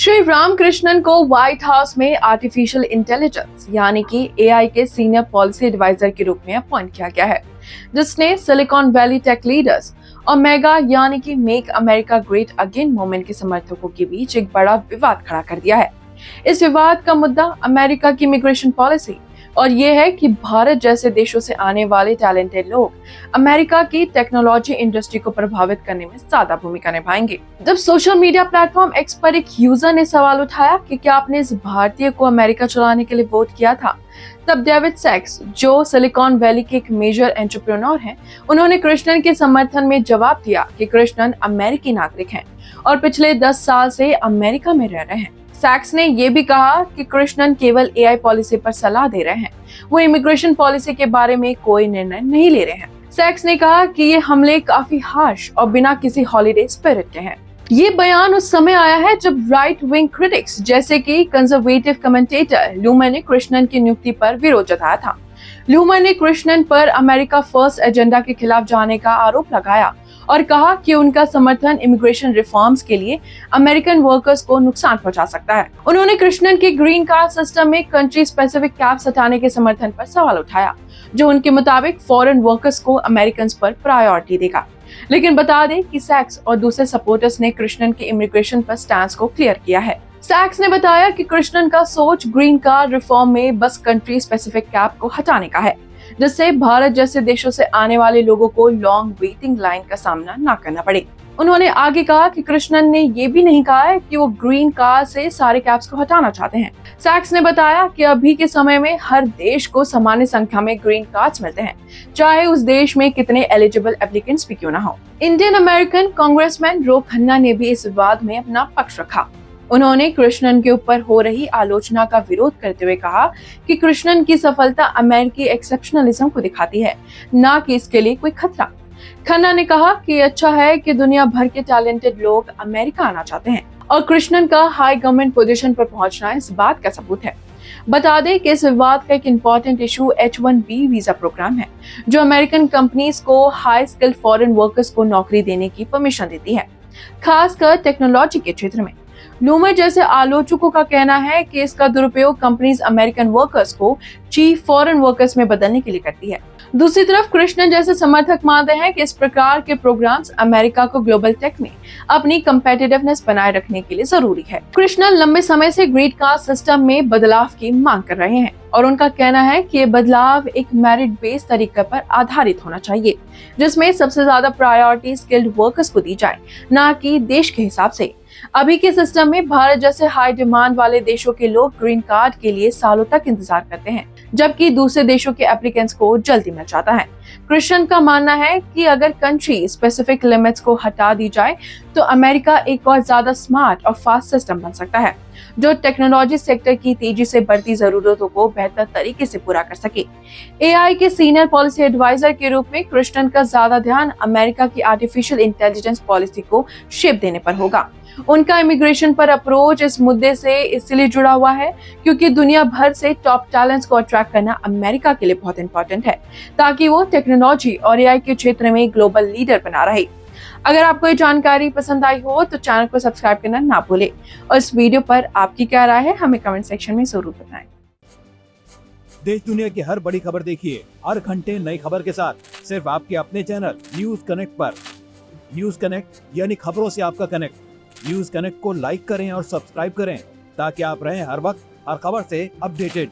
श्री रामकृष्णन को white house में artificial intelligence यानी कि एआई के सीनियर पॉलिसी एडवाइजर के रूप में अपॉइंट किया गया है, जिसने सिलिकॉन वैली टेक लीडर्स और मेगा यानी कि make America great again movement के समर्थकों के बीच एक बड़ा विवाद खड़ा कर दिया है। इस विवाद का मुद्दा अमेरिका की इमिग्रेशन पॉलिसी और ये है कि भारत जैसे देशों से आने वाले टैलेंटेड लोग अमेरिका की टेक्नोलॉजी इंडस्ट्री को प्रभावित करने में ज्यादा भूमिका निभाएंगे। जब सोशल मीडिया प्लेटफॉर्म एक्स पर एक यूजर ने सवाल उठाया कि क्या आपने इस भारतीय को अमेरिका चलाने के लिए वोट किया था, तब डेविड सैक्स, जो सिलिकॉन वैली के एक मेजर एंटरप्रेन्योर हैं, उन्होंने कृष्णन के समर्थन में जवाब दिया कि कृष्णन अमेरिकी नागरिक हैं और पिछले 10 साल से अमेरिका में रह रहे हैं। सैक्स ने यह भी कहा कि कृष्णन केवल एआई पॉलिसी पर सलाह दे रहे हैं, वो इमिग्रेशन पॉलिसी के बारे में कोई निर्णय नहीं ले रहे हैं। सैक्स ने कहा कि ये हमले काफी हार्श और बिना किसी हॉलिडे स्पिरिट के हैं। ये बयान उस समय आया है जब राइट विंग क्रिटिक्स जैसे कि कंजर्वेटिव कमेंटेटर लूमर ने कृष्णन की नियुक्ति पर विरोध जताया था। लूमर ने कृष्णन पर अमेरिका फर्स्ट एजेंडा के खिलाफ जाने का आरोप लगाया और कहा कि उनका समर्थन इमिग्रेशन रिफॉर्म्स के लिए अमेरिकन वर्कर्स को नुकसान पहुंचा सकता है। उन्होंने कृष्णन के ग्रीन कार्ड सिस्टम में कंट्री स्पेसिफिक कैप्स हटाने के समर्थन पर सवाल उठाया, जो उनके मुताबिक फॉरेन वर्कर्स को अमेरिकन पर प्रायोरिटी देगा। लेकिन बता दें कि सैक्स और दूसरे सपोर्टर्स ने कृष्णन के इमिग्रेशन पर स्टैंड को क्लियर किया है। सैक्स ने बताया कि कृष्णन का सोच ग्रीन कार्ड रिफॉर्म में बस कंट्री स्पेसिफिक कैप को हटाने का है, जिससे भारत जैसे देशों से आने वाले लोगों को लॉन्ग वेटिंग लाइन का सामना न करना पड़े। उन्होंने आगे कहा कि कृष्णन ने ये भी नहीं कहा है कि वो ग्रीन कार्ड से सारे कैप्स को हटाना चाहते हैं। सैक्स ने बताया कि अभी के समय में हर देश को सामान्य संख्या में ग्रीन कार्ड्स मिलते हैं, चाहे उस देश में कितने एलिजिबल एप्लीकेंट्स भी क्यों ना हो। इंडियन अमेरिकन कांग्रेसमैन रो खन्ना ने भी इस विवाद में अपना पक्ष रखा। उन्होंने कृष्णन के ऊपर हो रही आलोचना का विरोध करते हुए कहा कि कृष्णन की सफलता अमेरिकी एक्सेप्शनलिज्म को दिखाती है, ना कि इसके लिए कोई खतरा। खन्ना ने कहा कि अच्छा है कि दुनिया भर के टैलेंटेड लोग अमेरिका आना चाहते हैं और कृष्णन का हाई गवर्नमेंट पोजीशन पर पहुंचना इस बात का सबूत है। बता दें कि इस विवाद का एक important issue H-1B visa programme है, जो अमेरिकन कंपनीज को हाई स्किल्ड फॉरेन वर्कर्स को नौकरी देने की परमिशन देती है, खासकर टेक्नोलॉजी के क्षेत्र में। लूमर जैसे आलोचकों का कहना है कि इसका दुरुपयोग कंपनीज अमेरिकन वर्कर्स को चीफ फॉरेन वर्कर्स में बदलने के लिए करती है। दूसरी तरफ कृष्णन जैसे समर्थक मानते हैं कि इस प्रकार के प्रोग्राम्स अमेरिका को ग्लोबल टेक में अपनी कंपेटिटिवनेस बनाए रखने के लिए जरूरी है। कृष्णन लंबे समय से ग्रीन कार्ड सिस्टम में बदलाव की मांग कर रहे हैं और उनका कहना है कि ये बदलाव एक मेरिट बेस्ड तरीके पर आधारित होना चाहिए, जिसमें सबसे ज्यादा प्रायोरिटी स्किल्ड वर्कर्स को दी जाए, ना कि देश के हिसाब से। अभी के सिस्टम में भारत जैसे हाई डिमांड वाले देशों के लोग ग्रीन कार्ड के लिए सालों तक इंतजार करते हैं, जबकि दूसरे देशों के एप्लीकेंट्स को जल्दी मिल जाता है। कृष्णन का मानना है कि अगर कंट्री स्पेसिफिक लिमिट्स को हटा दी जाए तो अमेरिका एक और ज्यादा स्मार्ट और फास्ट सिस्टम बन सकता है, जो टेक्नोलॉजी सेक्टर की तेजी से बढ़ती जरूरतों को बेहतर तरीके से पूरा कर सके। एआई के सीनियर पॉलिसी एडवाइजर के रूप में कृष्णन का ज्यादा ध्यान अमेरिका की आर्टिफिशियल इंटेलिजेंस पॉलिसी को शेप देने पर होगा। उनका इमिग्रेशन पर अप्रोच इस मुद्दे से इसलिए जुड़ा हुआ है क्योंकि दुनिया भर से टॉप टैलेंट्स को अट्रैक्ट करना अमेरिका के लिए बहुत इंपॉर्टेंट है, ताकि वो टेक्नोलॉजी और एआई के क्षेत्र में ग्लोबल लीडर बना रहे। अगर आपको ये जानकारी पसंद आई हो तो चैनल को सब्सक्राइब करना ना भूलें और इस वीडियो पर आपकी क्या राय है हमें कमेंट सेक्शन में जरूर बताएं। देश दुनिया की हर बड़ी खबर देखिए हर घंटे नई खबर के साथ सिर्फ आपके अपने चैनल न्यूज कनेक्ट पर। न्यूज कनेक्ट यानी खबरों से आपका कनेक्ट। न्यूज कनेक्ट को लाइक करें और सब्सक्राइब करें ताकि आप रहें हर वक्त हर खबर से अपडेटेड।